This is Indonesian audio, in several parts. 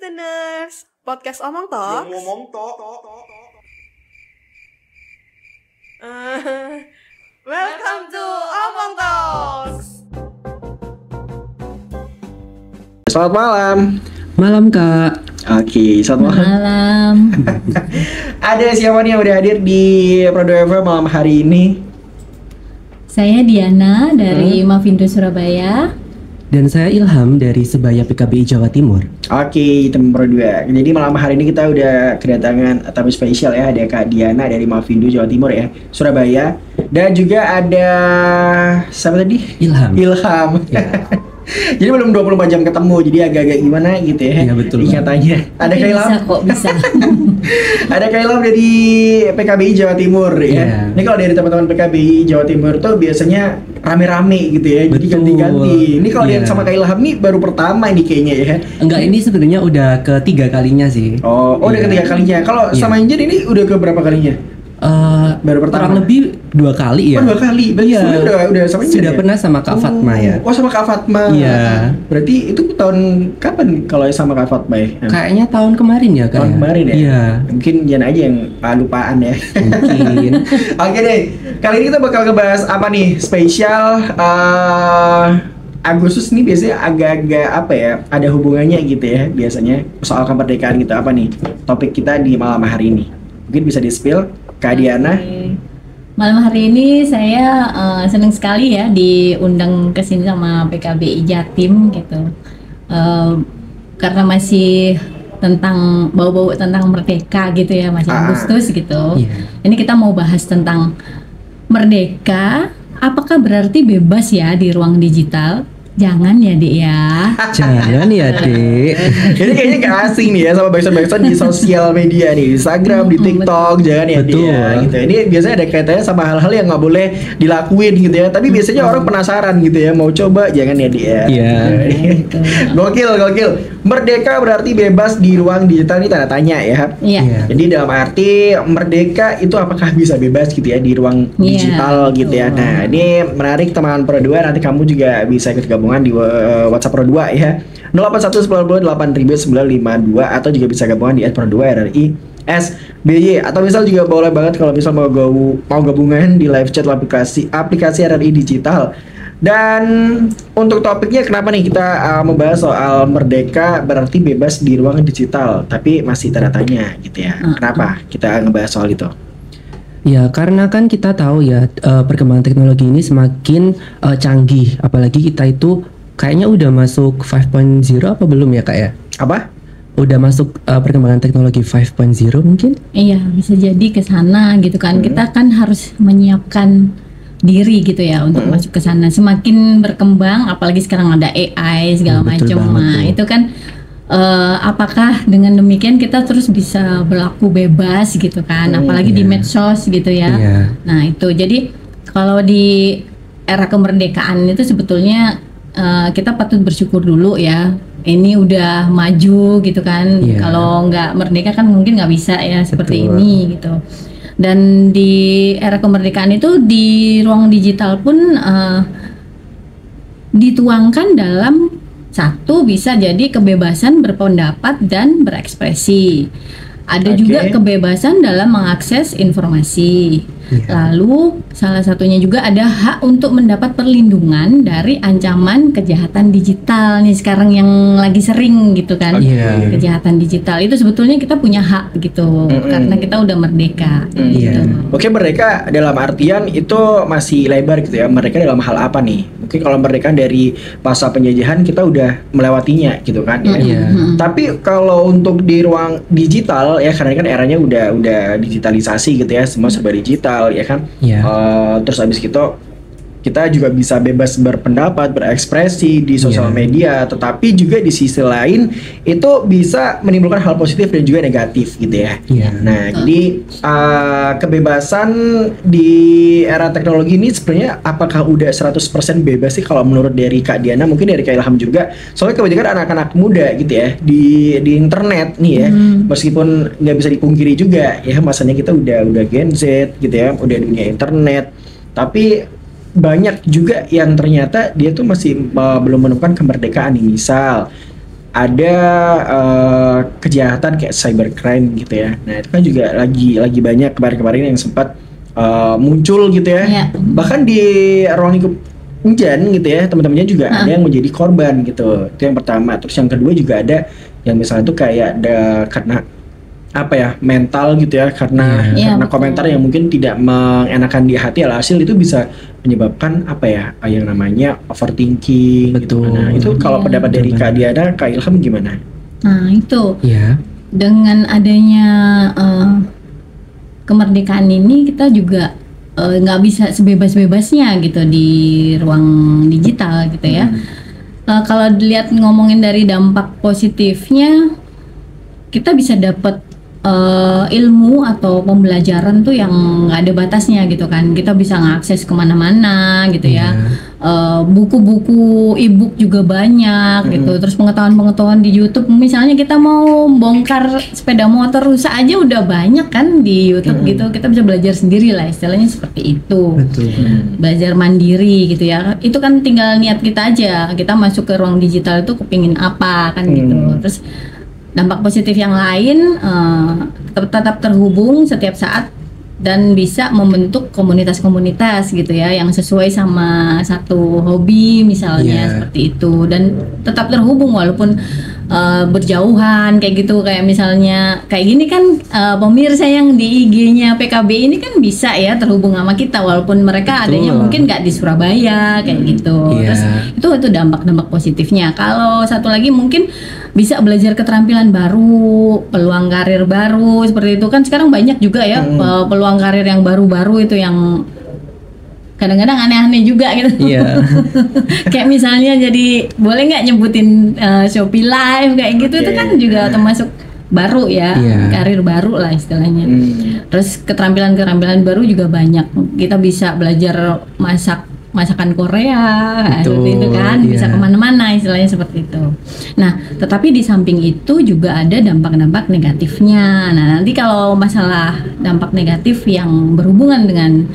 listeners, podcast Omong Talks. Welcome to Omong Talks. Selamat malam. Malam Kak. Oke, selamat malam. Malam. Ada siapa nih yang udah hadir di Prodo FM malam hari ini? Saya Diana dari Mavindo Surabaya. Dan saya Ilham dari Sebaya PKBI Jawa Timur. Oke, teman Pro 2. Jadi malam hari ini kita udah kedatangan tamu spesial ya. Ada Kak Diana dari Mavindo Jawa Timur ya, Surabaya. Dan juga ada siapa tadi? Ilham. Ya. Jadi belum 24 jam ketemu, jadi agak-agak gimana gitu ya. Iya betul. Ingatannya. Ada Kak Ilham. Bisa. Ada Kak Ilham dari PKBI Jawa Timur ya. Iya. Ini kalau dari teman-teman PKBI Jawa Timur tuh biasanya rame-rame gitu ya. Jadi Betul. ganti-ganti. Ini kalau Iya. dia sama Kak Ilham nih baru pertama ini kayaknya ya. Enggak, ini sebenarnya udah ketiga kalinya sih. Oh, udah Iya. ketiga kalinya. Kalau Iya. sama Injen ini udah ke berapa kalinya? Baru pertama. Kurang lebih 2 kali ya. Oh, 2 kali. Berarti Iya. sebelumnya udah sama Injen Sudah ya? pernah sama Kak Fatma ya. Oh, sama Kak Fatma. Iya. Berarti itu tahun kapan kalau sama Kak Fatma ya? Kayaknya tahun kemarin ya Kak. Tahun kemarin ya? Iya. Mungkin Jan aja yang lupaan ya. Mungkin. Oke deh, kali ini kita bakal ngebahas apa nih? Spesial Agustus nih biasanya agak-agak apa ya? Ada hubungannya gitu ya biasanya soal kemerdekaan gitu. Apa nih topik kita di malam hari ini? Mungkin bisa di-spill Kak Diana. Oke. Malam hari ini saya senang sekali ya diundang ke sini sama PKBI Jatim gitu. Karena masih tentang bau-bau tentang merdeka gitu ya, masih Agustus gitu. Iya. Ini kita mau bahas tentang merdeka. Apakah berarti bebas ya di ruang digital? Jangan ya, Dek ya. Jangan ya, Dek. Ini kayaknya gak asing nih ya sama backsound di sosial media nih, di Instagram, di TikTok, jangan ya Betul. dia gitu. Ini biasanya ada kaitannya sama hal-hal yang nggak boleh dilakuin gitu ya. Tapi biasanya orang penasaran gitu ya, mau coba, jangan ya dia. Iya. Gokil. Merdeka berarti bebas di ruang digital, ini tanda tanya ya. Iya. Iya. Jadi dalam arti merdeka itu apakah bisa bebas gitu ya di ruang Iya, digital gitu ya. betul. Nah, ini menarik teman Pro 2, nanti kamu juga bisa ikut gabungan di WhatsApp Pro 2 ya. 081908952 atau juga bisa gabungan di @pro2 RRI SBY, atau misal juga boleh banget kalau misal mau gabungan di live chat aplikasi RRI digital. Dan untuk topiknya kenapa nih kita membahas soal merdeka berarti bebas di ruang digital, tapi masih tanda tanya gitu ya. Kenapa kita ngebahas soal itu? Ya, karena kan kita tahu ya perkembangan teknologi ini semakin canggih, apalagi kita itu kayaknya udah masuk 5.0 apa belum ya Kak ya? Apa? Udah masuk perkembangan teknologi 5.0 mungkin? Iya, bisa jadi ke sana gitu kan. Kita kan harus menyiapkan diri gitu ya untuk masuk ke sana. Semakin berkembang, apalagi sekarang ada AI segala Betul macam. banget Nah, tuh. itu kan apakah dengan demikian kita terus bisa berlaku bebas gitu kan? Apalagi di Iya. medsos gitu ya. Iya. Nah, itu. Jadi kalau di era kemerdekaan itu sebetulnya kita patut bersyukur dulu ya. Ini udah maju gitu kan. Iya. Kalau nggak merdeka kan mungkin nggak bisa ya seperti Betul. ini gitu. Dan di era kemerdekaan itu di ruang digital pun dituangkan dalam satu bisa jadi kebebasan berpendapat dan berekspresi. Ada Oke. juga kebebasan dalam mengakses informasi. Iya. Lalu salah satunya juga ada hak untuk mendapat perlindungan dari ancaman kejahatan digital nih sekarang yang lagi sering gitu kan. Iya. Kejahatan digital itu sebetulnya kita punya hak gitu karena kita udah merdeka gitu. Iya. Oke, merdeka dalam artian itu masih lebar gitu ya. Merdeka dalam hal apa nih? Mungkin kalau merdeka dari masa penjajahan kita udah melewatinya gitu kan ya. Iya. Tapi kalau untuk di ruang digital ya, karena kan eranya udah digitalisasi gitu ya, semua serba digital ya kan. Iya. Terus abis gitu kita juga bisa bebas berpendapat, berekspresi di sosial Iya. media, tetapi juga di sisi lain itu bisa menimbulkan hal positif dan juga negatif gitu ya. Iya. Nah, jadi kebebasan di era teknologi ini sebenarnya apakah udah 100% bebas sih kalau menurut dari Kak Diana, mungkin dari Kak Ilham juga. Soalnya kebanyakan anak-anak muda gitu ya di internet nih ya, meskipun nggak bisa dipungkiri juga ya, masanya kita udah Gen Z gitu ya, udah dunia internet. Tapi banyak juga yang ternyata dia tuh masih belum menemukan kemerdekaan nih. Misal ada kejahatan kayak cybercrime gitu ya. Nah itu kan juga lagi banyak kemarin-kemarin yang sempat muncul gitu ya. Iya. Bahkan di ruang lingkup Unjan gitu ya, teman-temannya juga ada yang menjadi korban gitu. Itu yang pertama. Terus yang kedua juga ada yang misalnya tuh kayak ada karena apa ya, mental gitu ya, karena Iya, karena betul. komentar yang mungkin tidak mengenakan di hati, alhasil itu bisa menyebabkan apa ya, yang namanya overthinking gitu. Betul. Nah itu kalau Iya. pendapat dari Kak Diana, Kak Ilham gimana? Nah itu Ya. dengan adanya kemerdekaan ini kita juga nggak bisa sebebas-bebasnya gitu di ruang digital gitu ya. Kalau dilihat ngomongin dari dampak positifnya, kita bisa dapat ilmu atau pembelajaran tuh yang nggak ada batasnya gitu kan. Kita bisa ngakses kemana-mana gitu ya. Buku-buku e-book juga banyak gitu. Terus pengetahuan-pengetahuan di YouTube, misalnya kita mau bongkar sepeda motor rusak aja udah banyak kan di YouTube gitu. Kita bisa belajar sendiri lah, istilahnya seperti itu. Betul. Belajar mandiri gitu ya. Itu kan tinggal niat kita aja. Kita masuk ke ruang digital itu kepingin apa kan gitu. Terus dampak positif yang lain, tetap terhubung setiap saat dan bisa membentuk komunitas-komunitas gitu ya yang sesuai sama satu hobi misalnya, seperti itu, dan tetap terhubung walaupun berjauhan kayak gitu. Kayak misalnya kayak gini kan, pemirsa yang di IG-nya PKB ini kan bisa ya terhubung sama kita walaupun mereka adanya mungkin nggak di Surabaya kayak gitu. Iya. Terus itu dampak-dampak positifnya. Kalau satu lagi mungkin bisa belajar keterampilan baru, peluang karir baru seperti itu kan sekarang banyak juga ya peluang karir yang baru-baru itu yang kadang-kadang aneh-aneh juga gitu. Iya. Kayak misalnya jadi boleh nggak nyebutin Shopee Live kayak gitu, itu kan juga termasuk baru ya, Iya. karir baru lah istilahnya. Terus keterampilan-keterampilan baru juga banyak. Kita bisa belajar masakan Korea, Betul, seperti itu kan, bisa iya. kemana-mana istilahnya seperti itu. Nah, tetapi di samping itu juga ada dampak-dampak negatifnya. Nah, nanti kalau masalah dampak negatif yang berhubungan dengan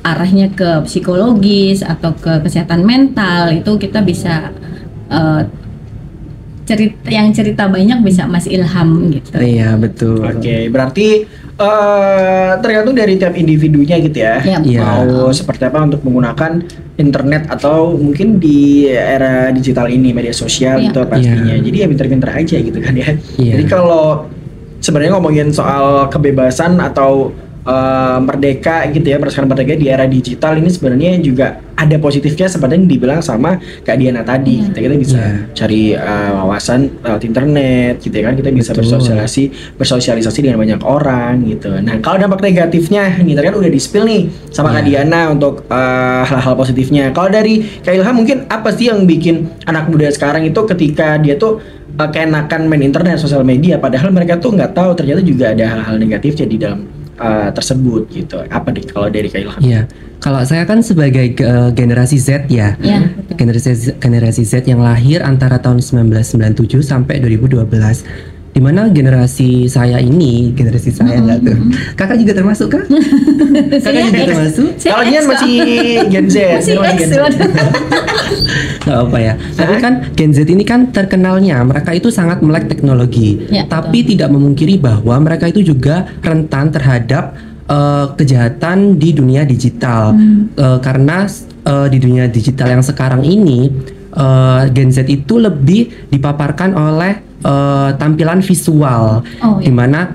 arahnya ke psikologis atau ke kesehatan mental, itu kita bisa cerita banyak bisa Mas Ilham gitu. Iya, betul. Oke, berarti tergantung dari tiap individunya gitu ya. Iya. Iya. Mau seperti apa untuk menggunakan internet atau mungkin di era digital ini, media sosial Iya. itu pastinya. Jadi ya pinter-pinter aja gitu kan ya. Iya. Jadi kalau sebenarnya ngomongin soal kebebasan atau merdeka gitu ya, berdasarkan merdeka di era digital ini sebenarnya juga ada positifnya seperti yang dibilang sama Kak Diana tadi. Kita bisa cari wawasan lewat internet gitu ya kan, kita bisa Betul. bersosialisasi dengan banyak orang gitu. Nah kalau dampak negatifnya nih tadi kan udah di-spill nih sama Kak Diana untuk hal-hal positifnya. Kalau dari Kak Ilham mungkin apa sih yang bikin anak muda sekarang itu ketika dia tuh keenakan main internet, sosial media, padahal mereka tuh nggak tahu ternyata juga ada hal-hal negatifnya di dalam tersebut gitu. Apa nih kalau dari Kak Ilham? Iya, kalau saya kan sebagai generasi Z ya, Iya. generasi Z yang lahir antara tahun 1997 sampai 2012. Di mana generasi saya ini, generasi saya nggak tuh, kakak juga termasuk kah? Kakak juga X. termasuk? Saya Kalau Dian X, masih Gen Z, masih dia X, Gen Z. waduh. Nggak apa ya. Tapi kan Gen Z ini kan terkenalnya mereka itu sangat melek teknologi, Ya, tapi tidak memungkiri bahwa mereka itu juga rentan terhadap kejahatan di dunia digital. Karena di dunia digital yang sekarang ini Gen Z itu lebih dipaparkan oleh tampilan visual, Oh, iya. di mana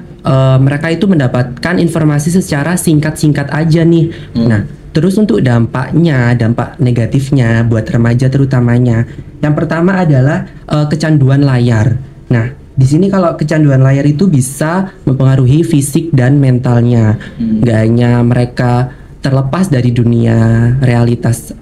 mereka itu mendapatkan informasi secara singkat-singkat aja nih. Nah, terus untuk dampak negatifnya buat remaja terutamanya, yang pertama adalah kecanduan layar. Nah, di sini kalau kecanduan layar itu bisa mempengaruhi fisik dan mentalnya. Nggak hanya mereka terlepas dari dunia realitas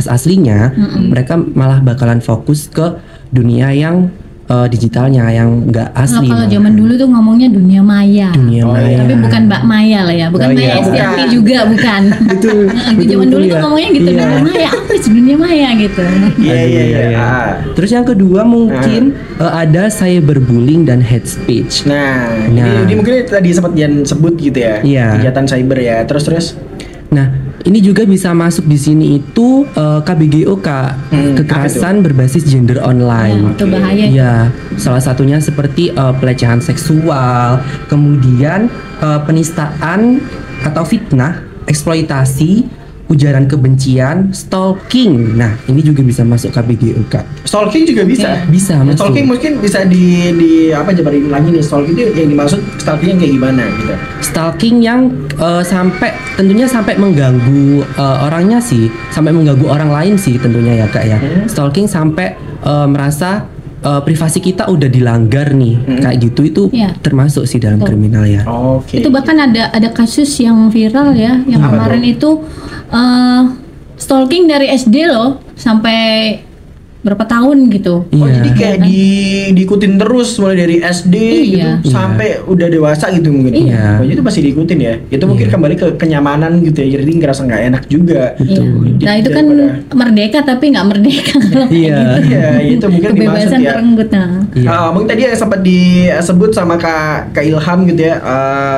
aslinya, mereka malah bakalan fokus ke dunia yang digitalnya yang nggak asli. Kalau malah. zaman dulu tuh ngomongnya dunia maya. Dunia maya. Tapi bukan Mbak Maya lah ya, bukan Oh, Maya iya, Estianti bukan. juga, bukan. Betul, Zaman dulu betul tuh ya. ngomongnya gitu, Iya. dunia maya, apa sih dunia maya gitu. Iya iya iya. Terus yang kedua mungkin ada cyberbullying dan hate speech. Nah, Nah. ini mungkin tadi sempat Dian sebut gitu ya, Iya. kejahatan cyber ya. Terus Nah, ini juga bisa masuk di sini itu KBGO Kak, kekerasan berbasis gender online. Itu bahaya. Ya, salah satunya seperti pelecehan seksual, kemudian penistaan atau fitnah, eksploitasi, ujaran kebencian, stalking. Nah, ini juga bisa masuk KBGO Kak. Stalking juga bisa. Bisa masuk. Stalking mungkin bisa di apa jabarin lagi nih, stalking itu yang dimaksud stalking yang kayak gimana gitu. Stalking yang tentunya sampai mengganggu orangnya sih, sampai mengganggu orang lain sih tentunya ya Kak ya. Stalking sampai merasa privasi kita udah dilanggar nih, kayak gitu itu Iya. termasuk sih dalam kriminal ya. Oke. Itu bahkan ada kasus yang viral ya, yang Apa kemarin itu stalking dari SD loh sampai berapa tahun gitu. Oh, Iya. jadi kayak diikutin terus mulai dari SD Iya. gitu sampai udah dewasa gitu mungkin. Iya. Oh, itu masih diikutin ya. Itu mungkin kembali ke kenyamanan gitu ya. Jadi ngerasa nggak enak juga. Iya. Nah itu kan merdeka tapi nggak merdeka. Iya. Iya, itu mungkin dimaksud Kebebasan ya. merenggut. Nah. Iya. Mungkin tadi yang sempat disebut sama Kak Ilham gitu ya,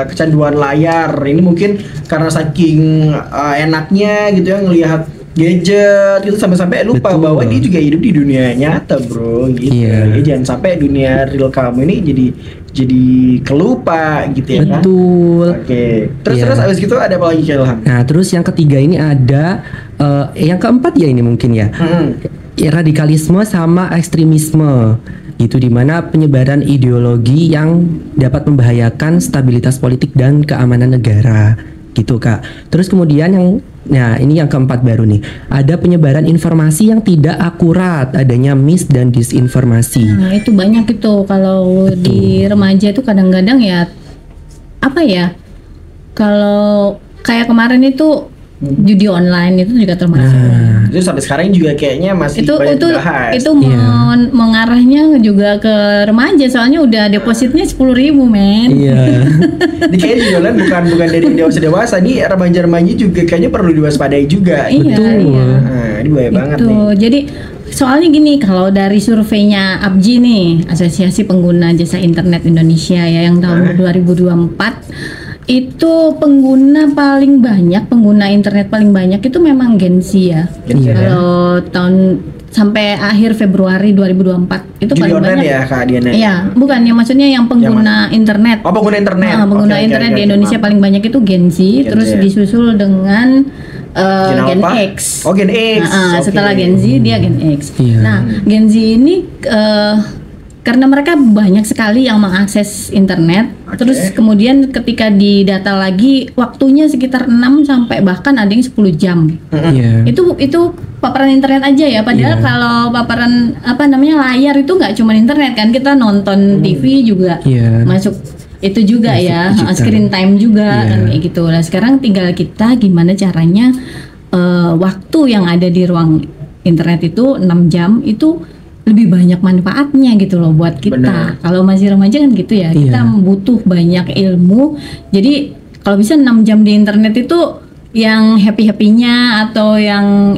kecanduan layar. Ini mungkin karena saking enaknya gitu ya ngelihat gadget gitu sampai-sampai lupa Betul. bahwa dia juga hidup di dunia nyata, bro, gitu. Iya. Ya, jangan sampai dunia real kamu ini jadi kelupa gitu ya kan. Betul. Oke. Terus Iya. abis gitu ada apa lagi Kak Ilham? Nah, terus yang ketiga ini ada yang keempat ya ini mungkin ya. Ya, radikalisme sama ekstremisme. Itu dimana penyebaran ideologi yang dapat membahayakan stabilitas politik dan keamanan negara gitu Kak. Terus kemudian ini yang keempat baru nih, ada penyebaran informasi yang tidak akurat, adanya mis dan disinformasi. Nah, itu banyak itu kalau di remaja itu kadang-kadang ya apa ya? Kalau kayak kemarin itu judi online itu juga termasuk. Itu sampai sekarang juga kayaknya masih banyak dibahas. Itu mengarahnya juga ke remaja soalnya udah depositnya 10.000 men. Iya. Ini kayaknya jualan bukan dari dewasa nih, remaja-remaja juga kayaknya perlu diwaspadai juga. Iya, iya. Nah, ini bahaya banget Itu. nih. Jadi soalnya gini, kalau dari surveinya APJI nih, Asosiasi Pengguna Jasa Internet Indonesia ya, yang tahun 2024 itu pengguna internet paling banyak itu memang Gen Z ya. Gen Z, Kalau tahun sampai akhir Februari 2024 itu Judi paling online banyak. ya Kak Diana? Iya, bukan yang maksudnya yang pengguna internet. Oh, pengguna internet. Nah, pengguna Oke, internet di oke, Indonesia maaf. paling banyak itu Gen Z, terus Z. disusul dengan Gen apa? X. Oh, Gen X. Oke. Setelah Gen Z dia Gen X. Iya. Nah, Gen Z ini karena mereka banyak sekali yang mengakses internet, terus kemudian ketika didata lagi waktunya sekitar 6 sampai bahkan ada yang 10 jam. Iya. Itu paparan internet aja ya, padahal Iya. kalau paparan layar itu nggak cuma internet kan, kita nonton TV juga Iya. masuk itu juga Masuk ya, digital. screen time juga Iya. kan kayak gitu. Nah sekarang tinggal kita gimana caranya waktu yang ada di ruang internet itu 6 jam itu lebih banyak manfaatnya gitu loh buat kita. Benar. Kalau masih remaja kan gitu ya, Iya. kita butuh banyak ilmu. Jadi kalau bisa 6 jam di internet itu yang happy-happynya atau yang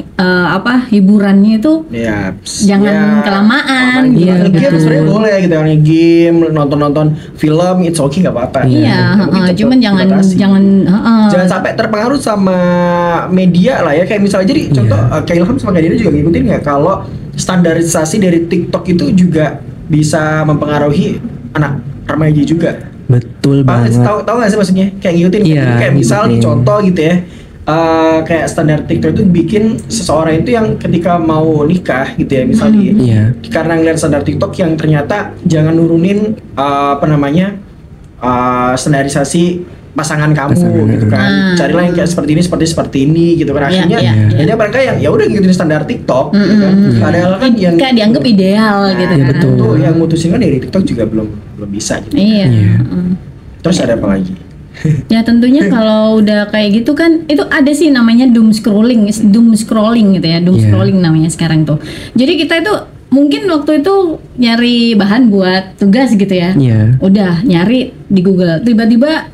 hiburannya itu Ya, jangan kelamaan gitu. gitu. Game betul. sebenarnya boleh gitu kan, game, nonton film, it's okay nggak apa-apa. Iya, Tapi tetap cuman jangan dibatasi. Jangan sampai terpengaruh sama media lah ya. Kayak misalnya jadi contoh kayak Ilham sama Kak Dina juga ngikutin nggak kalau standarisasi dari TikTok itu juga bisa mempengaruhi anak remaja juga. Betul banget. Tahu nggak sih maksudnya? Kayak ngikutin Iya, kayak misal nih ngikutin. contoh gitu ya. Kayak standar TikTok itu bikin seseorang itu yang ketika mau nikah gitu ya misalnya Iya. karena ngeliat standar TikTok yang ternyata jangan nurunin standarisasi pasangan kamu gitu kan. Carilah yang kayak seperti ini gitu kan. Akhirnya Iya. jadi mereka yang ya udah ngikutin standar TikTok gitu kan. Padahal kan yang kayak dianggap ideal gitu Iya, kan. betul. tuh yang mutusin kan dari TikTok juga belum bisa gitu. Iya. Iya. Terus ada apa lagi? Ya tentunya kalau udah kayak gitu kan itu ada sih namanya doom scrolling gitu ya, doom Iya. scrolling namanya sekarang tuh. Jadi kita itu mungkin waktu itu nyari bahan buat tugas gitu ya. Iya. Udah nyari di Google, tiba-tiba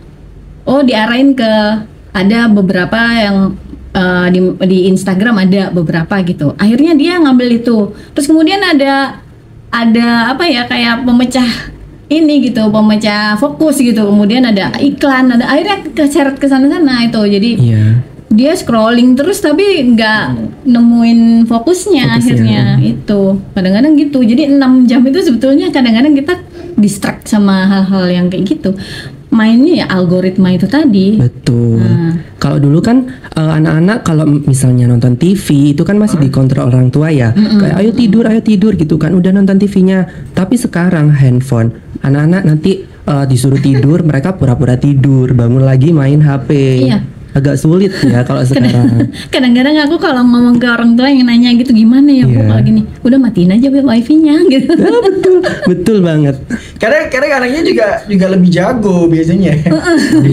diarahin ke ada beberapa yang di Instagram ada beberapa gitu. Akhirnya dia ngambil itu. Terus kemudian ada kayak pemecah fokus gitu. Kemudian ada iklan, akhirnya keseret ke sana-sana itu. Jadi Iya. dia scrolling terus tapi nggak nemuin fokusnya akhirnya itu kadang-kadang gitu. Jadi 6 jam itu sebetulnya kadang-kadang kita distract sama hal-hal yang kayak gitu, mainnya ya algoritma itu tadi. Betul. Kalau dulu kan anak-anak kalau misalnya nonton TV itu kan masih dikontrol orang tua ya. Kayak ayo tidur gitu kan, udah nonton TV-nya. Tapi sekarang handphone, anak-anak nanti disuruh tidur, mereka pura-pura tidur, bangun lagi main HP. Iya. Agak sulit ya kalau sekarang. Kadang-kadang aku kalau ngomong ke orang tua yang nanya gitu, gimana ya Bu kalau gini, udah matiin aja wifi-nya gitu. Ya, betul banget. Kadang anaknya juga lebih jago biasanya.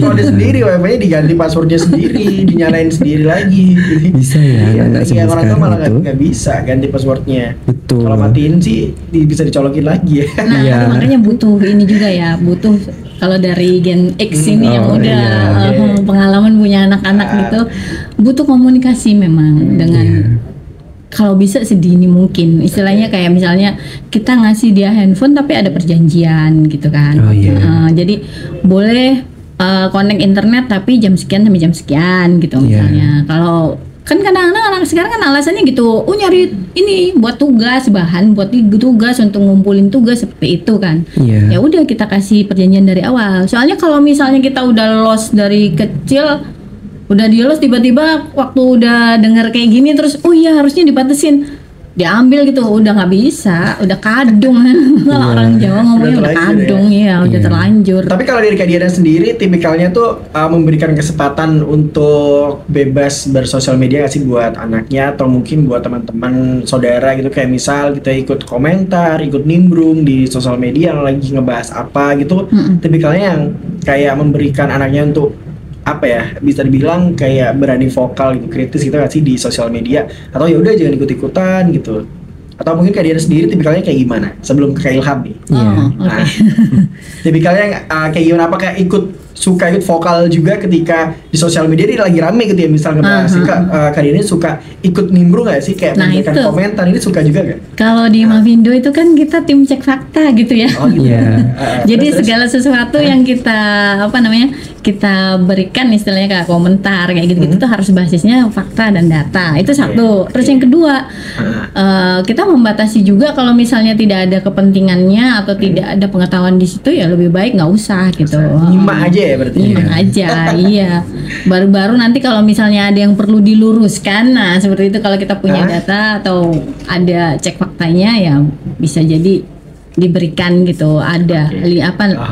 Kalau dia sendiri wifi-nya diganti passwordnya sendiri, dinyalain sendiri lagi. Bisa ya, anak Yang orang tua sekarang malah itu. nggak bisa ganti passwordnya. Betul. Kalau matiin sih bisa dicolokin lagi ya. Nah, Iya. itu makanya butuh ini juga ya, butuh kalau dari Gen X ini yang Oh, udah iya. pengalaman punya anak-anak gitu, butuh komunikasi memang dengan kalau bisa sedini mungkin. Istilahnya kayak misalnya kita ngasih dia handphone tapi ada perjanjian gitu kan. Oh, iya. Jadi boleh connect internet tapi jam sekian sampai jam sekian gitu Iya. misalnya. Kalau kan kadang-kadang anak sekarang kan alasannya gitu, nyari ini buat tugas, bahan buat tugas untuk ngumpulin tugas seperti itu kan. Iya. Ya udah kita kasih perjanjian dari awal. Soalnya kalau misalnya kita udah lost dari kecil, udah di lost tiba-tiba waktu udah denger kayak gini terus, oh iya harusnya dibatasin, diambil gitu, udah nggak bisa, udah kadung. Kalau orang Jawa ngomongnya udah terlanjur kadung ya, udah Iya. terlanjur. Tapi kalau dari Kak Diana sendiri, tipikalnya tuh memberikan kesempatan untuk bebas bersosial media nggak sih buat anaknya atau mungkin buat teman-teman saudara gitu, kayak misal kita ikut komentar, ikut nimbrung di sosial media yang lagi ngebahas apa gitu. Tipikalnya yang kayak memberikan anaknya untuk apa ya, bisa dibilang kayak berani vokal gitu, kritis gitu nggak sih di sosial media, atau ya udah jangan ikut-ikutan gitu. Atau mungkin Kak Diana sendiri tipikalnya kayak gimana sebelum ke Kak Ilham nih? Iya. Oke. Nah, tipikalnya kayak gimana? Apakah suka ikut vokal juga ketika di sosial media ini lagi rame gitu ya, misal ngebahas Kak Diana suka ikut nimbrung nggak sih, kayak Nah, memberikan itu. komentar, ini suka juga nggak? Kalau di Mavindo itu kan kita tim cek fakta gitu ya. Oh gitu. Iya. Jadi Terus? segala sesuatu yang kita kita berikan istilahnya kayak komentar kayak gitu-gitu tuh harus basisnya fakta dan data. Itu satu. Terus yang kedua, kita membatasi juga kalau misalnya tidak ada kepentingannya atau tidak ada pengetahuan di situ ya lebih baik nggak usah gitu. Nyimak aja ya berarti. Nyimak aja, iya. Baru-baru nanti kalau misalnya ada yang perlu diluruskan, nah seperti itu kalau kita punya data atau ada cek faktanya ya bisa jadi diberikan gitu, ada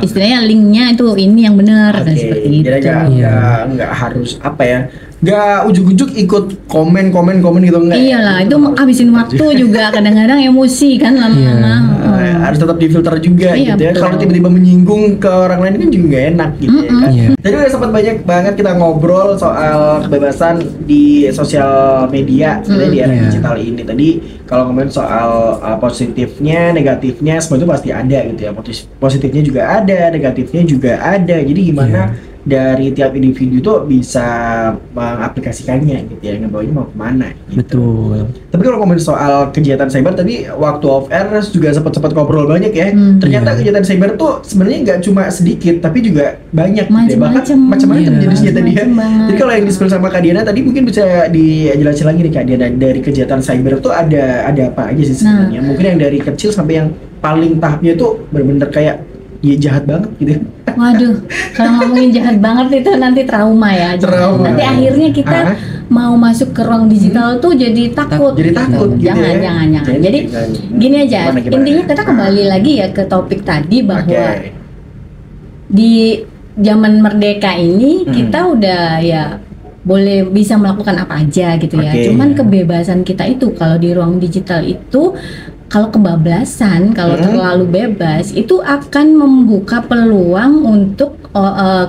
istilahnya linknya itu ini yang benar dan seperti itu. Jadi nggak harus apa ya, nggak ujuk-ujuk ikut komen gitu, enggak. Iyalah, itu habisin waktu juga, kadang-kadang emosi kan lama-lama. Harus tetap difilter juga Iya, gitu ya. betul. Kalau tiba-tiba menyinggung ke orang lain kan juga nggak enak gitu ya kan. Iya. Jadi udah sempat banyak banget kita ngobrol soal kebebasan di sosial media sebenarnya di era Iya. digital ini. Tadi kalau ngomongin soal positifnya, negatifnya, semua itu pasti ada gitu ya. Positifnya juga ada, negatifnya juga ada. Jadi gimana dari tiap individu tuh bisa mengaplikasikannya gitu ya, ngebawanya mau kemana gitu. Betul. Tapi kalau ngomongin soal kejahatan cyber tadi waktu off air juga sempat ngobrol banyak ya. Ternyata kejahatan cyber tuh sebenarnya nggak cuma sedikit tapi juga banyak gitu ya. Bahkan macam-macam Iya. jenisnya tadi ya. Macam-macam banget. Jadi kalau yang di-spill sama Kak Diana tadi mungkin bisa dijelasin lagi nih Kak Diana, dari kejahatan cyber tuh ada apa aja sih sebenarnya? Mungkin yang dari kecil sampai yang paling tahapnya tuh bener-bener kayak ya jahat banget gitu. Waduh, kalau ngomongin jahat banget itu nanti trauma ya. Trauma. Nanti akhirnya kita mau masuk ke ruang digital tuh jadi takut. Jadi takut gitu jangan, ya. jangan. Jadi gini aja, Gimana? intinya kita kembali lagi ya ke topik tadi bahwa Oke. di zaman merdeka ini kita udah ya boleh bisa melakukan apa aja gitu ya. Oke. Cuman kebebasan kita itu kalau di ruang digital itu kalau kebablasan, kalau terlalu bebas itu akan membuka peluang untuk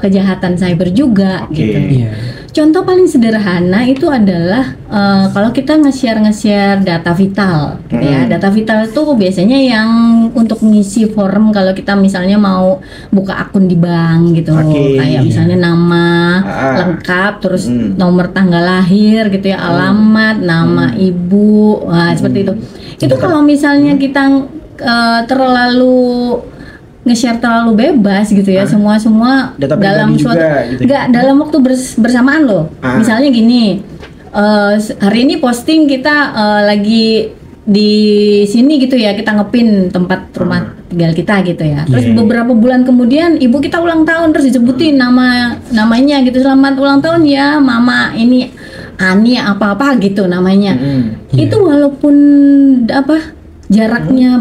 kejahatan cyber juga Oke. gitu. Iya. Contoh paling sederhana itu adalah kalau kita nge-share data vital gitu ya. Data vital itu biasanya yang untuk mengisi form kalau kita misalnya mau buka akun di bank gitu. Oke. Kayak misalnya nama lengkap, terus nomor tanggal lahir gitu ya, alamat, nama ibu, seperti itu. Itu kalau misalnya kita terlalu nge-share terlalu bebas gitu ya, semua Data dalam pribadi suatu juga, gitu ya? nggak dalam waktu bersamaan loh. Misalnya gini, hari ini posting kita lagi di sini gitu ya, kita ngepin tempat rumah tinggal kita gitu ya. Terus beberapa bulan kemudian ibu kita ulang tahun, terus disebutin namanya gitu, selamat ulang tahun ya mama ini Ani apa gitu namanya. Itu walaupun jaraknya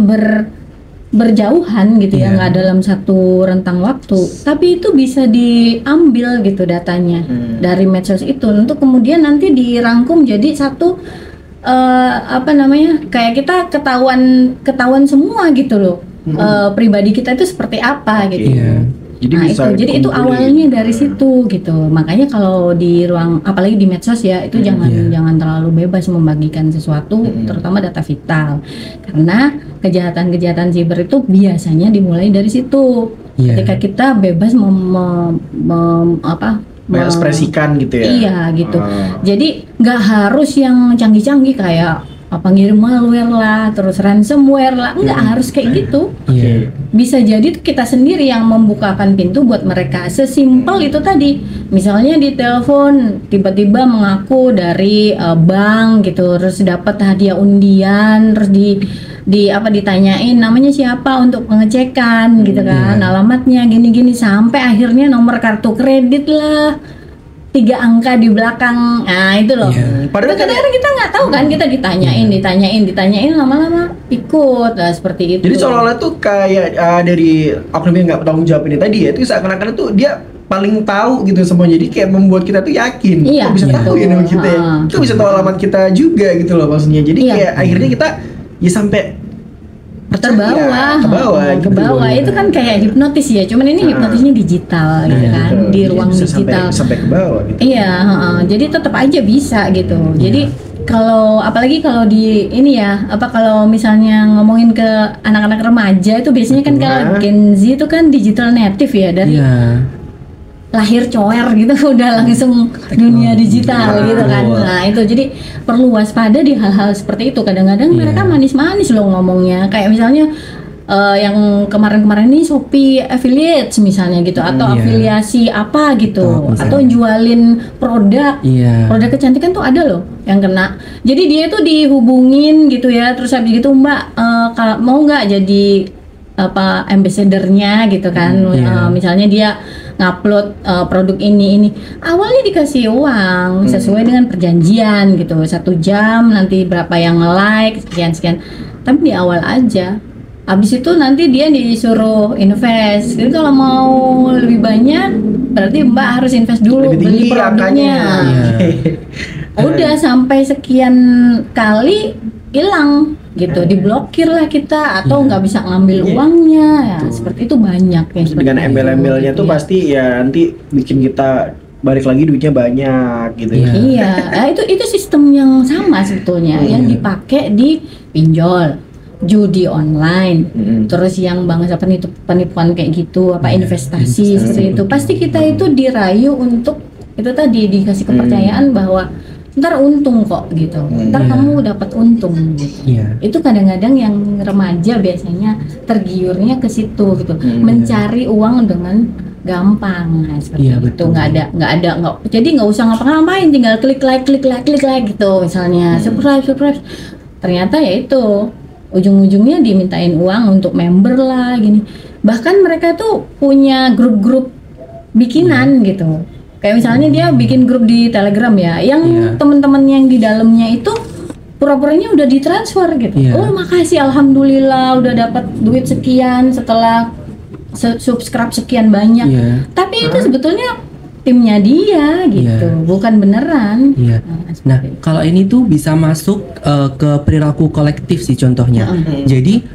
berjauhan gitu ya, nggak dalam satu rentang waktu, tapi itu bisa diambil gitu datanya dari medsos itu untuk kemudian nanti dirangkum jadi satu kayak kita ketahuan semua gitu loh, pribadi kita itu seperti apa gitu. Jadi bisa itu awalnya dari situ gitu. Makanya kalau di ruang, apalagi di medsos ya, itu jangan terlalu bebas membagikan sesuatu, terutama data vital, karena kejahatan siber itu biasanya dimulai dari situ. Ketika kita bebas mengekspresikan gitu ya. Iya gitu. Jadi nggak harus yang canggih-canggih kayak ngirim malware lah, terus ransomware lah, nggak harus kayak gitu. Bisa jadi tuh kita sendiri yang membukakan pintu buat mereka. Sesimpel itu tadi, misalnya di telepon tiba-tiba mengaku dari bank gitu, terus dapat hadiah undian, terus ditanyain namanya siapa untuk pengecekan gitu kan, alamatnya gini-gini, sampai akhirnya nomor kartu kredit lah, 3 angka di belakang, nah itu loh. Padahal kadang-kadang kita nggak tahu kan, kita ditanyain, lama-lama ikut, lah seperti itu. Jadi seolah-olah tuh kayak dari oknum yang nggak bertanggung jawab ini tadi ya, itu seakan-akan tuh dia paling tahu gitu semua, jadi kayak membuat kita tuh yakin, bisa tahu ya nama kita, itu bisa tahu alamat kita juga gitu loh maksudnya. Jadi kayak akhirnya kita ya sampai ke bawah itu kan kayak hipnotis ya, cuman ini hipnotisnya digital gitu kan, di ruang digital sampai ke bawah gitu. Jadi tetap aja bisa gitu. Jadi kalau apalagi kalau di ini ya, kalau misalnya ngomongin ke anak-anak remaja itu biasanya kan kalau Gen Z itu kan digital native ya, dari lahir coer gitu udah langsung dunia digital gitu kan. Nah itu jadi perlu waspada di hal-hal seperti itu. Kadang-kadang mereka manis-manis loh ngomongnya, kayak misalnya yang kemarin-kemarin ini Shopee affiliates misalnya gitu, atau afiliasi apa gitu, atau jualin produk kecantikan tuh ada loh yang kena. Jadi dia tuh dihubungin gitu ya, terus habis gitu Mbak mau nggak jadi ambassador-nya gitu kan. Misalnya dia ngupload produk ini awalnya dikasih uang sesuai dengan perjanjian gitu, 1 jam nanti berapa yang like sekian, tapi di awal aja. Habis itu nanti dia disuruh invest. Jadi kalau mau lebih banyak berarti Mbak harus invest dulu, beli produknya. Udah sampai sekian kali hilang gitu, diblokir lah kita, atau nggak bisa ngambil uangnya ya, seperti itu banyak ya. Dengan embel-embelnya tuh pasti ya nanti bikin kita balik lagi duitnya banyak gitu ya. Itu sistem yang sama sebetulnya yang dipakai di pinjol, judi online, terus yang penipuan kayak gitu, investasi seperti itu. Pasti kita itu dirayu untuk itu tadi, dikasih kepercayaan bahwa ntar untung kok gitu, ntar kamu dapat untung gitu. Itu kadang-kadang yang remaja biasanya tergiurnya ke situ gitu, mencari uang dengan gampang, seperti itu. Nggak ada, jadi nggak usah ngapa-ngapain, tinggal klik like gitu misalnya, subscribe. Ternyata ya itu ujung-ujungnya dimintain uang untuk member lah gini. Bahkan mereka tuh punya grup-grup bikinan gitu. Kayak misalnya dia bikin grup di Telegram ya, yang teman-teman yang di dalamnya itu pura-puranya udah ditransfer gitu. Oh makasih, alhamdulillah udah dapat duit sekian setelah subscribe sekian banyak. Tapi itu sebetulnya timnya dia gitu, bukan beneran. Nah kalau ini tuh bisa masuk ke perilaku kolektif sih contohnya. Jadi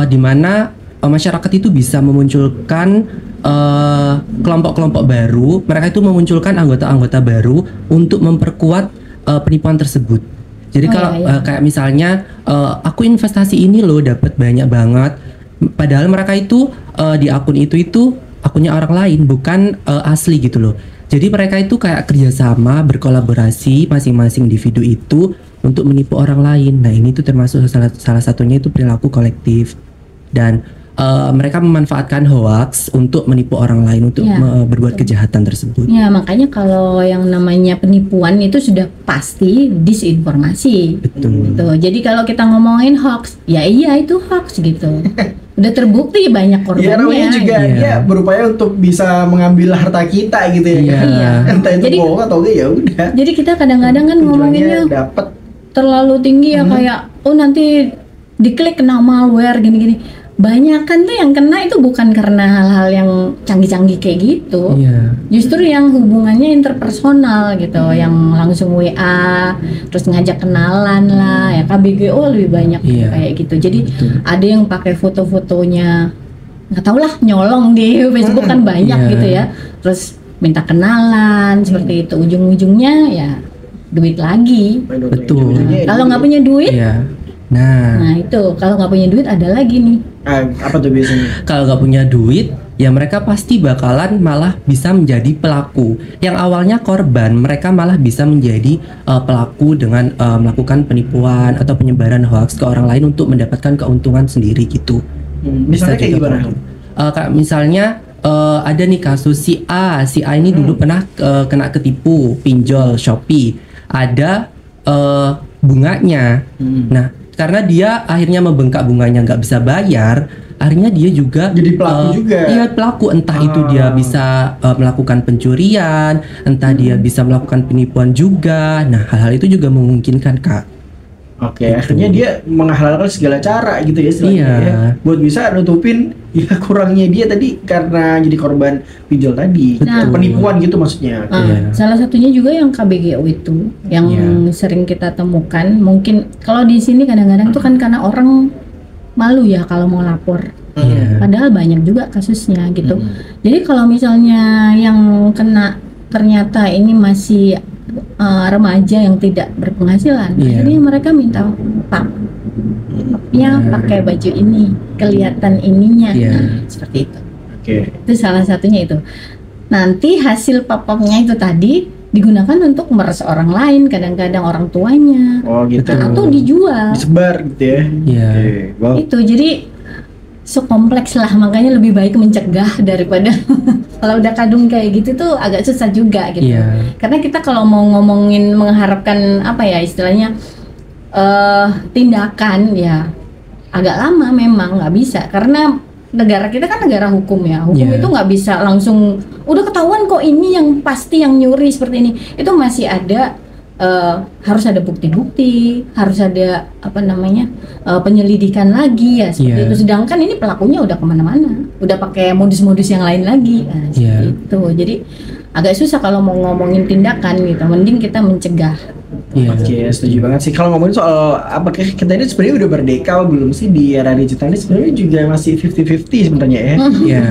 di mana masyarakat itu bisa memunculkan kelompok-kelompok baru. Mereka itu memunculkan anggota-anggota baru untuk memperkuat penipuan tersebut. Jadi kayak misalnya aku investasi ini loh dapat banyak banget, padahal mereka itu di akun itu akunnya orang lain, bukan asli gitu loh. Jadi mereka itu kayak kerjasama, berkolaborasi masing-masing individu itu untuk menipu orang lain. Nah ini tuh termasuk salah satunya itu perilaku kolektif. Dan mereka memanfaatkan hoax untuk menipu orang lain untuk Ya, berbuat kejahatan tersebut. Ya, makanya kalau yang namanya penipuan itu sudah pasti disinformasi. Betul. Gitu. Jadi kalau kita ngomongin hoax, ya iya itu hoax gitu. Udah terbukti banyak Ya korbannya. namanya juga Iya. dia berupaya untuk bisa mengambil harta kita gitu ya. Iya. kan? Iya. Entah itu Jadi- bohong atau enggak ya udah. Jadi kita kadang-kadang kan ngomonginnya dapat. terlalu tinggi ya, kayak oh nanti diklik kena malware gini-gini. Banyak kan tuh yang kena itu bukan karena hal-hal yang canggih-canggih kayak gitu. Iya. Justru yang hubungannya interpersonal gitu, yang langsung WA, terus ngajak kenalan lah, ya KBGO lebih banyak Iya. kayak gitu. Jadi Betul. ada yang pakai foto-fotonya, nggak tau lah, nyolong di Facebook kan banyak Iya. gitu ya. Terus minta kenalan seperti itu, ujung-ujungnya ya duit lagi. Betul. Kalau nggak punya duit, Iya. Nah, nah itu kalau nggak punya duit ada lagi nih. Apa tuh biasanya? kalau nggak punya duit, ya mereka pasti bakalan malah bisa menjadi pelaku. Yang awalnya korban, mereka malah bisa menjadi pelaku dengan melakukan penipuan atau penyebaran hoax ke orang lain untuk mendapatkan keuntungan sendiri gitu. Misalnya kayak juga gimana? pelaku. Kayak misalnya ada nih kasus si A ini dulu pernah kena ketipu pinjol Shopee. Ada bunganya. Nah, karena dia akhirnya membengkak bunganya nggak bisa bayar, akhirnya dia juga Jadi pelaku juga. Iya, pelaku, entah itu dia bisa melakukan pencurian, entah dia bisa melakukan penipuan juga. Nah, hal-hal itu juga memungkinkan, Kak. Oke, Gitu. akhirnya dia menghalalkan segala cara gitu ya istilahnya Iya. ya, buat bisa nutupin ya kurangnya dia tadi karena jadi korban pinjol tadi, Nah. penipuan gitu maksudnya. Oke. Iya. Salah satunya juga yang KBGO itu, yang Iya. sering kita temukan. Mungkin kalau di sini kadang-kadang tuh kan karena orang malu ya kalau mau lapor. Iya. Padahal banyak juga kasusnya gitu. Hmm. Jadi kalau misalnya yang kena ternyata ini masih remaja yang tidak berpenghasilan, Iya. jadi mereka minta pap, ya pakai baju ini, kelihatan ininya, Iya. seperti itu. Oke. Itu salah satunya itu. Nanti hasil pap-papnya itu tadi digunakan untuk meres orang lain, kadang-kadang orang tuanya, Oh gitu. atau dijual. Disebar gitu ya. Iya. Oke. Wow. Itu jadi sekompleks lah, makanya lebih baik mencegah daripada kalau udah kadung kayak gitu tuh agak susah juga gitu. Iya. Karena kita kalau mau ngomongin mengharapkan apa ya istilahnya tindakan ya agak lama, memang nggak bisa karena negara kita kan negara hukum ya. Hukum Iya. itu nggak bisa langsung udah ketahuan kok ini yang pasti yang nyuri seperti ini. Itu masih ada harus ada bukti-bukti, harus ada apa namanya penyelidikan lagi ya seperti Iya. itu. Sedangkan ini pelakunya udah kemana-mana, udah pakai modus-modus yang lain lagi. Nah, seperti Iya. itu. Jadi agak susah kalau mau ngomongin tindakan gitu. Mending kita mencegah. Iya. Oke, setuju banget sih. Kalau ngomongin soal apa kita ini sebenarnya udah merdeka belum sih di era digital ini sebenarnya juga masih 50-50 sebenarnya ya. Iya.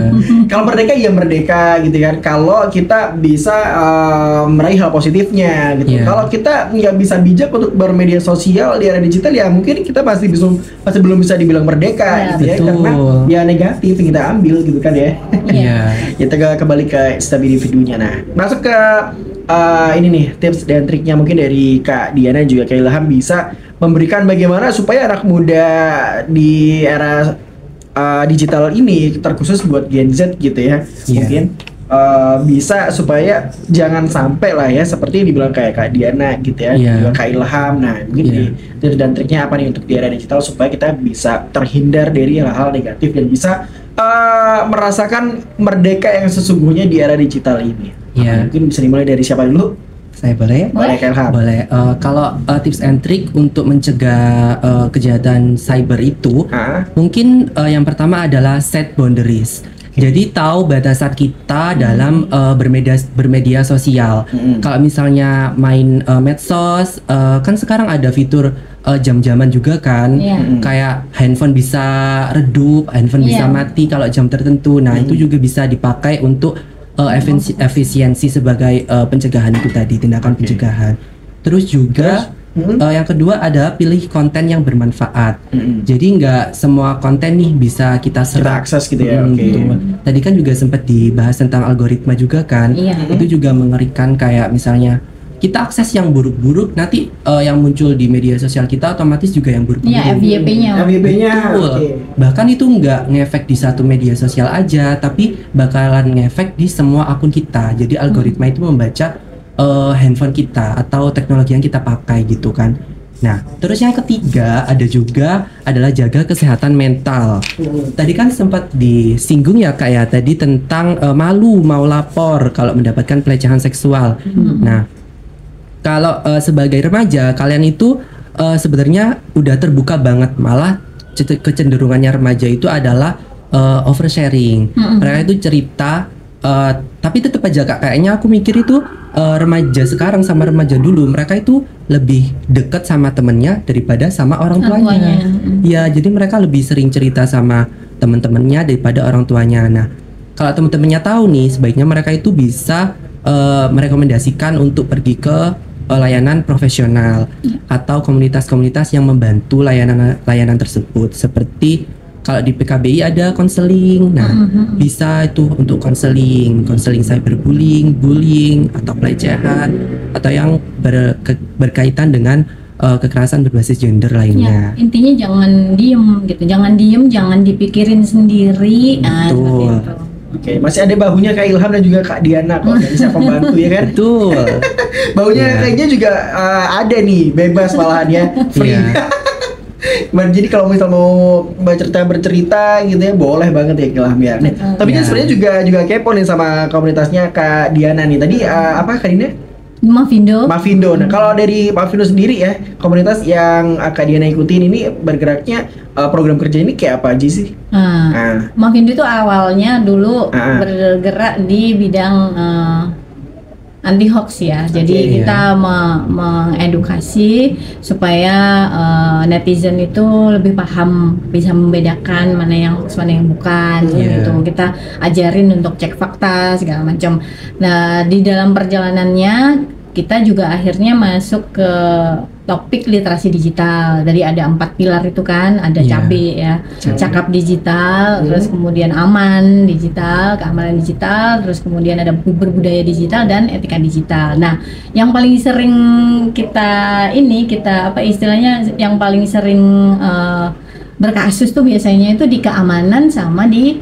Kalau merdeka ya merdeka gitu kan. Kalau kita bisa meraih hal positifnya gitu. Iya. Kalau kita nggak bisa bijak untuk bermedia sosial di era digital ya mungkin kita masih belum bisa dibilang merdeka Iya, gitu ya, betul. karena ya negatif yang kita ambil gitu kan ya. Iya. Kita kembali ke setiap individunya. Nah, masuk ke ini nih tips dan triknya mungkin dari Kak Diana juga Kak Ilham bisa memberikan bagaimana supaya anak muda di era digital ini terkhusus buat Gen Z gitu ya. Iya. Mungkin bisa supaya jangan sampai lah ya seperti yang dibilang kayak Kak Diana gitu ya, Iya. juga Kak Ilham. Nah, mungkin Iya. tips dan triknya apa nih untuk di era digital supaya kita bisa terhindar dari hal-hal negatif dan bisa merasakan merdeka yang sesungguhnya di era digital ini. Iya. Mungkin bisa dimulai dari siapa dulu? Saya boleh? Boleh Kak Ilham. Boleh. Kalau tips and trick untuk mencegah kejahatan cyber itu, Ah, mungkin yang pertama adalah set boundaries. Jadi tahu batasan kita dalam bermedia sosial. Kalau misalnya main medsos, kan sekarang ada fitur jam-jaman juga kan, Iya. kayak handphone bisa redup, handphone bisa Iya. mati kalau jam tertentu. Nah itu juga bisa dipakai untuk efisiensi sebagai pencegahan itu tadi, tindakan pencegahan. Terus juga yang kedua adalah pilih konten yang bermanfaat. Jadi nggak semua konten nih bisa kita kita serap. akses gitu ya. Oke. Betul. Tadi kan juga sempat dibahas tentang algoritma juga kan. Iya. Itu juga mengerikan, kayak misalnya kita akses yang buruk-buruk, nanti yang muncul di media sosial kita otomatis juga yang buruk-buruk. Iya, FYP-nya. FYP-nya. Betul. Oke. Bahkan itu nggak ngefek di satu media sosial aja, tapi bakalan ngefek di semua akun kita. Jadi algoritma itu membaca handphone kita atau teknologi yang kita pakai gitu kan. Nah, terus yang ketiga adalah jaga kesehatan mental. Tadi kan sempat disinggung ya Kak ya, tadi tentang malu mau lapor kalau mendapatkan pelecehan seksual. Nah, kalau sebagai remaja kalian itu sebenarnya udah terbuka banget, malah kecenderungannya remaja itu adalah oversharing. Mereka itu cerita, tapi tetap aja Kak, kayaknya aku mikir itu remaja sekarang sama remaja dulu, mereka itu lebih dekat sama temennya daripada sama orang tuanya. Ya, jadi mereka lebih sering cerita sama teman-temannya daripada orang tuanya. Nah, kalau teman-temannya tahu nih, sebaiknya mereka itu bisa merekomendasikan untuk pergi ke layanan profesional atau komunitas-komunitas yang membantu layanan tersebut, seperti kalau di PKBI ada konseling. Nah, bisa itu untuk konseling cyberbullying, bullying atau pelecehan atau yang berkaitan dengan kekerasan berbasis gender lainnya. Ya, intinya jangan diem gitu, jangan dipikirin sendiri. Seperti itu. Oke, masih ada bahunya Kak Ilham dan juga Kak Diana kok, dan bisa pembantu ya kan? Betul. Bahunya kayaknya juga ada nih, bebas malahan ya, free. Jadi kalau misal mau bercerita gitu ya, boleh banget ya Kak Ilham ya. Nah, tapi kan sebenarnya juga kepo nih sama komunitasnya Kak Diana nih. Tadi apa Kak Diana? Mavindo. Nah, kalau dari Mavindo sendiri ya, komunitas yang Kak Diana ikutin ini bergeraknya program kerja ini kayak apa aja sih? Mavindo itu awalnya dulu bergerak di bidang anti hoax ya. Jadi kita mengedukasi supaya netizen itu lebih paham, bisa membedakan mana yang hoax, mana yang bukan gitu. Kita ajarin untuk cek fakta segala macam. Nah, di dalam perjalanannya kita juga akhirnya masuk ke topik literasi digital. Jadi ada 4 pilar itu kan, ada cabe ya, cakap digital, terus kemudian aman digital, keamanan digital, terus kemudian ada berbudaya digital dan etika digital. Nah, yang paling sering kita yang paling sering berkasus tuh biasanya itu di keamanan sama di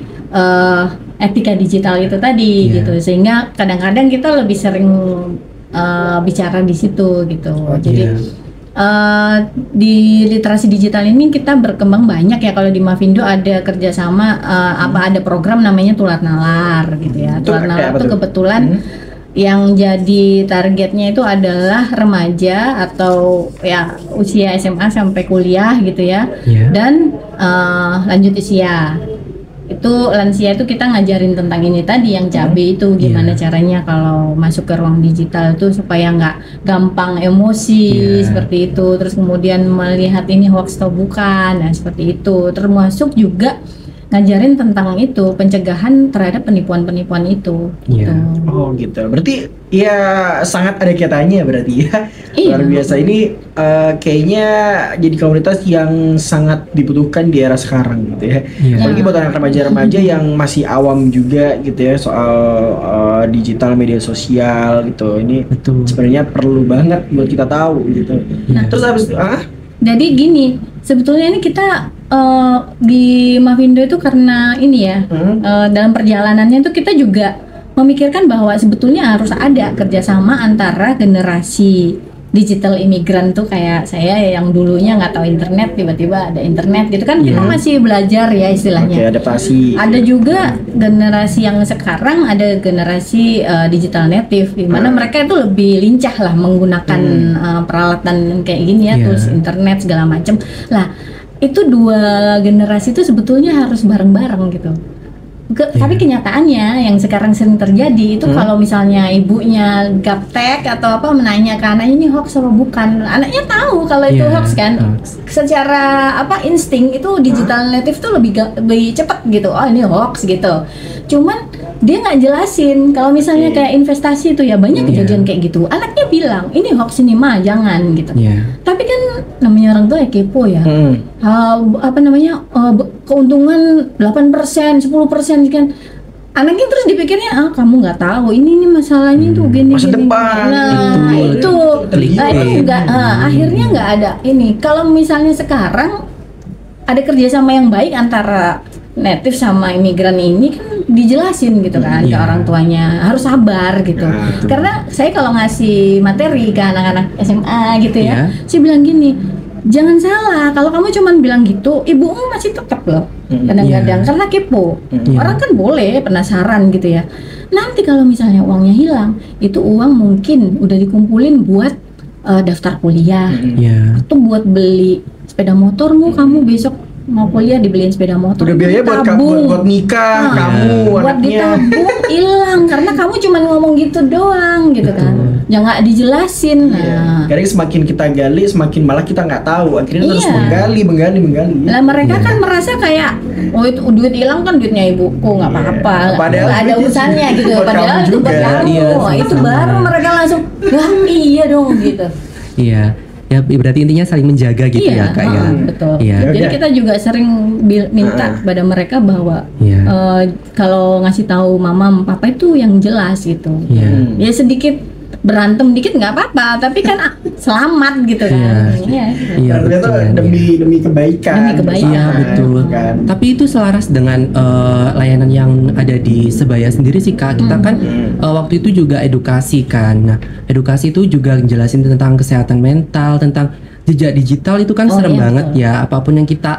etika digital itu tadi gitu. Sehingga kadang-kadang kita lebih sering bicara di situ gitu. Jadi di literasi digital ini kita berkembang banyak ya. Kalau di Mavindo ada kerjasama ada program namanya Tular Nalar gitu ya. Tular Nalar itu kebetulan yang jadi targetnya itu adalah remaja atau ya usia SMA sampai kuliah gitu ya. Dan lanjut usia. Itu lansia itu kita ngajarin tentang ini tadi yang cabe itu gimana caranya kalau masuk ke ruang digital itu supaya nggak gampang emosi seperti itu, terus kemudian melihat ini hoax atau bukan, nah seperti itu. Termasuk juga ngajarin tentang itu pencegahan terhadap penipuan-penipuan itu. Gitu. Oh gitu. Berarti ya sangat ada kaitannya berarti ya. Luar biasa ini kayaknya jadi komunitas yang sangat dibutuhkan di era sekarang gitu ya. Apalagi buat anak remaja-remaja yang masih awam juga gitu ya soal digital media sosial gitu. Ini sebenarnya perlu banget buat kita tahu gitu. Terus habis jadi gini, sebetulnya ini kita di Mavindo itu karena ini ya dalam perjalanannya itu kita juga memikirkan bahwa sebetulnya harus ada kerjasama antara generasi digital imigran tuh kayak saya yang dulunya nggak tahu internet, tiba-tiba ada internet gitu kan. Kita masih belajar ya istilahnya. Adaptasi. Ada juga generasi yang sekarang ada generasi digital native di mana mereka itu lebih lincah lah menggunakan peralatan kayak gini ya, terus internet segala macam. Lah itu dua generasi itu sebetulnya harus bareng-bareng gitu. Tapi kenyataannya yang sekarang sering terjadi itu kalau misalnya ibunya gaptek atau apa menanyakan anaknya ini hoax atau bukan, anaknya tahu kalau itu hoax kan. Secara insting itu digital native tuh lebih cepat gitu. Oh ini hoax gitu. Cuman dia nggak jelasin kalau misalnya kayak investasi itu ya banyak kejadian kayak gitu. Anaknya bilang ini hoax ini mah jangan gitu. Tapi kan namanya orang tua ya kepo ya. Keuntungan 8%, 10% kan anaknya terus dipikirnya kamu nggak tahu ini masalahnya tuh gini Masa gini. depan. Nah itu Teliti. enggak akhirnya nggak ada ini. Kalau misalnya sekarang ada kerjasama yang baik antara native sama imigran ini kan dijelasin gitu kan ke Iya. orang tuanya, harus sabar gitu. Nah, itu. Karena saya kalau ngasih materi ke anak-anak SMA gitu ya, Iya. saya bilang gini, jangan salah kalau kamu cuman bilang gitu, ibumu masih tetap loh kadang-kadang Iya. karena kepo. Iya. Orang kan boleh penasaran gitu ya. Nanti kalau misalnya uangnya hilang, itu uang mungkin udah dikumpulin buat daftar kuliah Iya. atau buat beli sepeda motormu, kamu besok mau kuliah dibeliin sepeda motor. Udah biaya buat Tabung. buat nikah Nah, kamu buat anaknya. ditabung hilang karena kamu cuma ngomong gitu doang gitu kan, ya nggak dijelasin. Nah, Karena semakin kita gali, semakin malah kita nggak tahu. Akhirnya terus Iya. menggali. lah mereka kan merasa kayak itu duit hilang kan duitnya ibuku nggak apa-apa, Padahal nggak ada duitnya urusannya sih gitu. buat Padahal kamu itu buat juga. kamu. Iya, Itu sama-sama. baru mereka langsung, wah iya dong gitu. Iya. Ya berarti intinya saling menjaga gitu ya Kak ya. Betul. Iya. Jadi Yaudah. kita juga sering minta pada mereka bahwa Iya. kalau ngasih tahu mama papa itu yang jelas gitu. Iya. Ya sedikit berantem dikit nggak apa-apa, tapi kan selamat gitu kan. Iya. Iya, Karena ternyata betul. demi kebaikan. Demi kebaikan. Iya bersama, betul. Kan. Tapi itu selaras dengan layanan yang ada di Sebaya sendiri sih Kak. Kita kan waktu itu juga edukasi kan. Nah, edukasi itu juga jelasin tentang kesehatan mental, tentang jejak digital itu kan Oh, serem iya, banget betul. ya. Apapun yang kita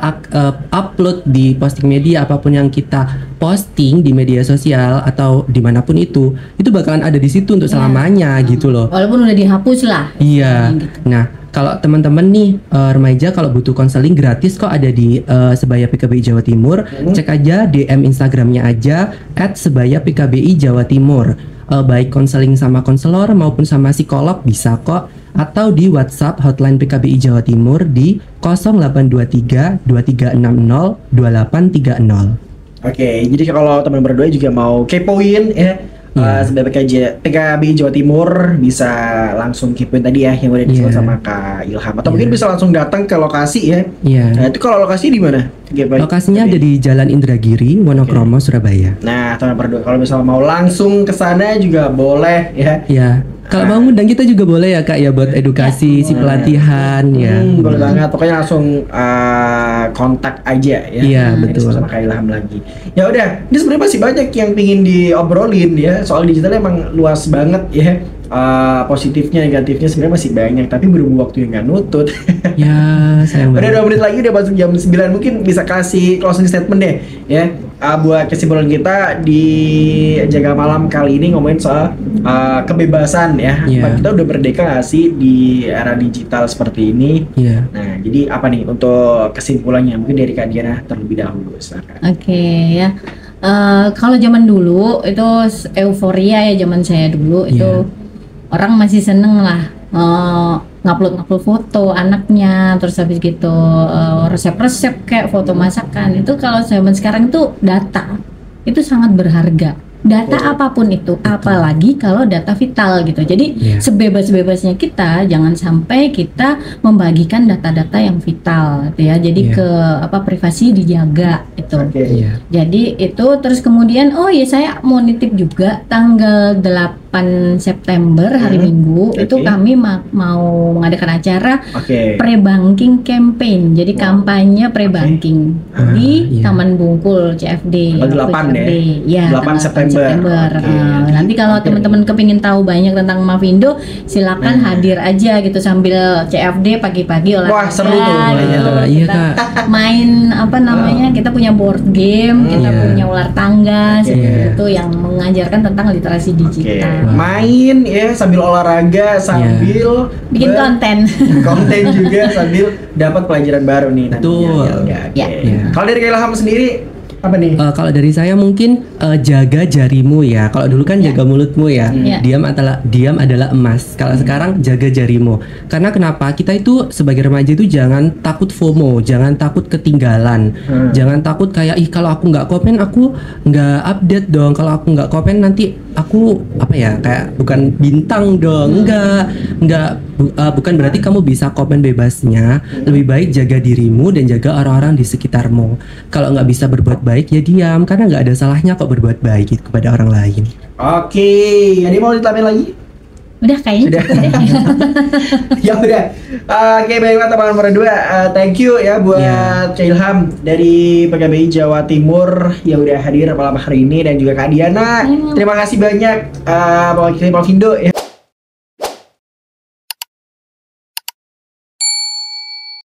upload di posting media, apapun yang kita posting di media sosial atau dimanapun itu bakalan ada di situ untuk Iya. selamanya gitu loh. Walaupun udah dihapus lah. Iya. Gitu. Nah, kalau teman-teman nih remaja kalau butuh konseling gratis kok ada di Sebaya PKBI Jawa Timur. Cek aja DM Instagramnya aja @sebaya_pkbi Jawa Timur. Baik konseling sama konselor maupun sama psikolog bisa kok, atau di WhatsApp hotline PKBI Jawa Timur di 0823 2360 2830. Oke, jadi kalau teman berdua juga mau kepoin ya sebagai PKB Jawa Timur, bisa langsung kepoin tadi ya yang udah disebut Iya. sama Kak Ilham, atau Iya. mungkin bisa langsung datang ke lokasi ya. Iya. Nah, itu kalau lokasi di mana? Lokasinya ada di Jalan Indragiri, Wonokromo, Surabaya. Nah, teman berdua kalau misalnya mau langsung ke sana juga boleh ya. Ya, kalau mau ngundang kita juga boleh ya Kak ya buat edukasi si pelatihan ya. Boleh banget. Pokoknya langsung kontak aja ya. Iya, Nah, betul. sama Kak Ilham lagi. Ya udah, ini sebenarnya masih banyak yang pingin diobrolin ya. Soal digital emang luas banget ya. Positifnya, negatifnya sebenarnya masih banyak, tapi berhubung waktu yang nggak nutut. Ya, sayang Udah banget. 2 menit lagi udah masuk jam 9, mungkin bisa kasih closing statement deh ya. Buat kesimpulan kita di Jaga Malam kali ini ngomongin soal kebebasan ya. Iya. Kita udah merdeka nggak sih di era digital seperti ini? Iya. Nah, jadi apa nih untuk kesimpulannya? Mungkin dari Kak Diana terlebih dahulu, silakan. Oke ya. Kalau zaman dulu itu euforia ya, zaman saya dulu itu Iya. orang masih seneng lah ngupload foto anaknya, terus habis gitu resep-resep kayak foto masakan. Itu kalau zaman sekarang itu data itu sangat berharga. Data apapun itu, apalagi kalau data vital gitu. Jadi Iya. sebebas-bebasnya kita jangan sampai kita membagikan data-data yang vital gitu ya. Jadi Iya. privasi dijaga itu. Oke. Iya. Jadi itu terus kemudian saya mau nitip juga tanggal 8 September hari Minggu itu Oke. kami mau mengadakan acara Oke. pre-banking campaign. Jadi kampanye pre-banking di iya. Taman Bungkul CFD. Tanggal 8 ya? Ya, 8 tanggal September. Oke. Nanti kalau Oke. teman-teman kepingin tahu banyak tentang Mavindo, silakan hadir aja gitu sambil CFD pagi-pagi olahraga. Wah, seru tuh mulainya tuh. Iya, Kita Kak. main kita punya board game, kita Iya. punya ular tangga, Oke. seperti itu yang mengajarkan tentang literasi Oke. digital. Main ya sambil olahraga, sambil Bikin konten. konten juga sambil dapat pelajaran baru nih nantinya. Betul. Ya udah, oke. Ya. Ya. Kalau dari Kak Ilham sendiri apa nih? Kalau dari saya mungkin jaga jarimu ya. Kalau dulu kan jaga mulutmu ya. Ya. Diam adalah emas. Kalau sekarang jaga jarimu. Karena kenapa? Kita itu sebagai remaja itu jangan takut FOMO, jangan takut ketinggalan, jangan takut kayak kalau aku nggak komen aku nggak update dong. Kalau aku nggak komen nanti aku kayak bukan bintang dong. Bukan berarti kamu bisa komen bebasnya. Lebih baik jaga dirimu dan jaga orang-orang di sekitarmu. Kalau nggak bisa berbuat baik ya diam, karena nggak ada salahnya kok berbuat baik gitu kepada orang lain. Oke, ada yang mau ditambahin lagi? Udah kayaknya Sudah. cukup deh. Ya udah. Oke, baiklah teman-teman berdua. Thank you ya buat Kak Ilham dari PKBI Jawa Timur yang udah hadir malam hari ini, dan juga Kak Diana. Terima kasih banyak mewakili Polvindo ya.